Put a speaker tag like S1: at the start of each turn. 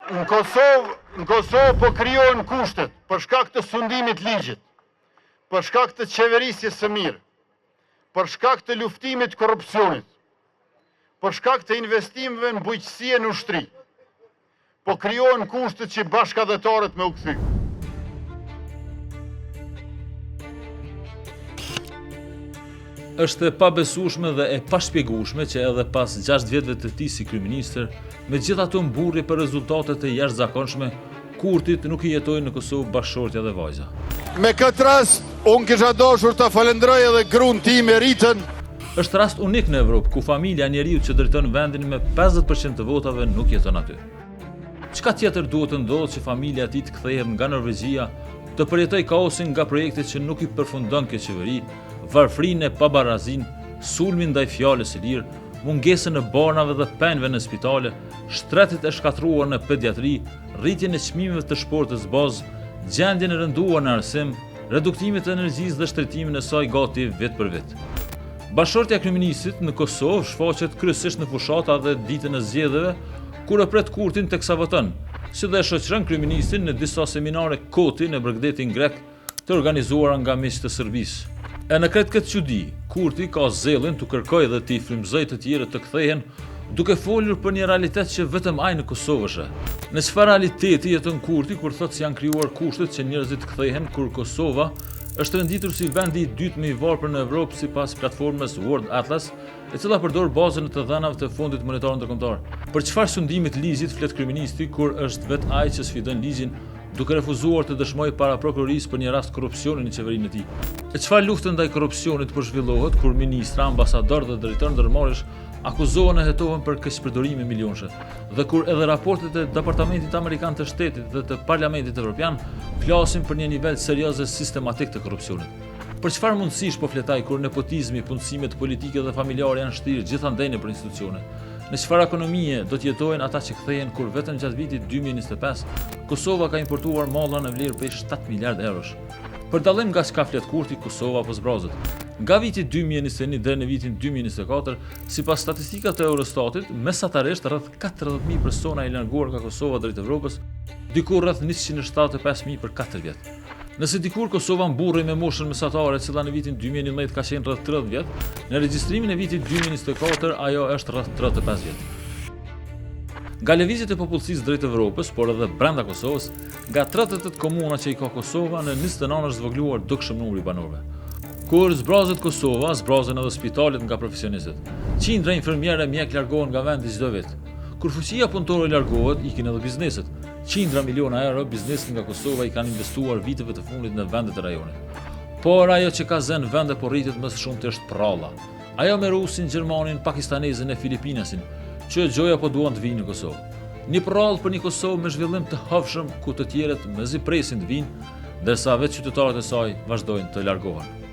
S1: Në Kosovë po krijohen kushtet për shkak të sundimit ligjit, për shkak të qeverisjes së mirë, për shkak të luftimit korrupsionit, për shkak të investimeve në bujqësi e në ushtri. Po krijohen kushtet që bashkëdhetarët me u kthy.
S2: Është e pabesueshme dhe e pashpjegueshme që edhe pas 6 vjetëve të tij si kryeministër, me gjithë ato mburrje për rezultatet e jashtëzakonshme, Kurtit nuk i jetojnë në Kosovë bashkëshortja dhe vajza.
S1: Me këtë rast, unë kisha dashur të falenderoj edhe gruan tim Ritën.
S2: Është rast unik në Evropë ku familja e njeriu që drejton vendin me 50% të votave nuk jeton aty. Çka tjetër duhet të ndodhë që familja e tij të kthehet nga Norvegjia, të përjetoj kaosin nga projektet që nuk i përfundon kjo qeveri, varfrinë e pabarazin, sulmin ndaj fjalës së lirë, mungesën e barnave dhe penëve në spitale, shtretit e shkatruar në pediatri, rritjen e çmimeve të shportës bazë, gjendjen e rënduar në arsim, reduktimin e energjisë dhe shtretimin e saj gati vit për vit. Bashkëshortja e kryeministit në Kosovë shfaqet kryesisht në fushata dhe ditën e zgjedhjeve, kur e pret Kurtin teksa voton, si dhe shoqëron kryeministin në disa seminare koti në Bregdetin grek të organizuara nga miq të Serbisë. E në kretë këtë çudi, Kurti ka zellin të kërkojë dhe të i frymëzojë të tjerët të kthehen, duke folur për një realitet që vetëm ai në Kosovë është. Në çfarë realiteti jeton Kurti kur thotë se janë krijuar kushtet që njerëzit të kthehen kur Kosova është renditur si vendi i dytë më i varfër në Evropë sipas platformës World Atlas, e cila përdor bazën e të dhënave të Fondit Monetar Ndërkombëtar. Për çfarë sundimit ligjit flet kryeministi kur është vetë ai që sfidon ligjin, duke refuzuar të dëshmojë para prokurorisë për një rast korrupsioni në qeverinë e tij? E çfarë lufte ndaj korrupsionit po zhvillohet kur ministra, ambasador dhe drejtor ndërmarrësh akuzohen e hetohen për keqpërdorime milionshë, dhe kur edhe raportet e Departamentit Amerikan të Shtetit dhe të Parlamentit Evropian flasin për një nivel serioz dhe sistematik të korrupsionit. Për çfarë mundësish po fletaj kur nepotizmi, punësimet politike dhe familjare janë shtirë gjithandej nëpër institucione? Në çfarë ekonomie do të jetojnë ata që kthehen kur vetëm gjatë vitit 2025 Kosova ka importuar malla në vlerë prej 7 miliard eurosh? Për dallim nga çka flet Kurti, Kosova po zbrazet. Nga viti 2021 deri në vitin 2024, sipas statistikave të Eurostatit, mesatarisht rreth 40.000 persona i larguar nga Kosova drejt Evropës, diku rreth 175.000 për 4 vjet. Nëse dikur Kosova mburrej me moshën mesatare e cila në vitin 2011 ka qenë rreth 30 vjet, në regjistrimin e vitit 2024 ajo është rreth 35 vjet. Nga lëvizjet e popullsisë drejt Evropës, por edhe brenda Kosovës, nga 38 komuna që i ka Kosova, në 29 është zvogëluar dukshëm numri banorëve. Kur zbrazet Kosova, zbrazen edhe spitalet nga profesionistët. Qindra infermierë e mjek largohen nga vendi çdo vit. Kur fuqia punëtore largohet, ikin edhe bizneset. Qindra miliona euro biznesit nga Kosova i kanë investuar viteve të fundit në vendet e rajonit. Por ajo që ka zënë vende po rritet më së shumti është prralla. Ajo me Rusin, Gjermanin, Pakistanezin e Filipinasin, që gjoja po duan të vinë në Kosovë. Një prrallë për një Kosovë me zhvillim të hapshëm ku të tjerët mezi presin të vinë, ndërsa vetë qytetarët e saj vazhdojnë të largohen.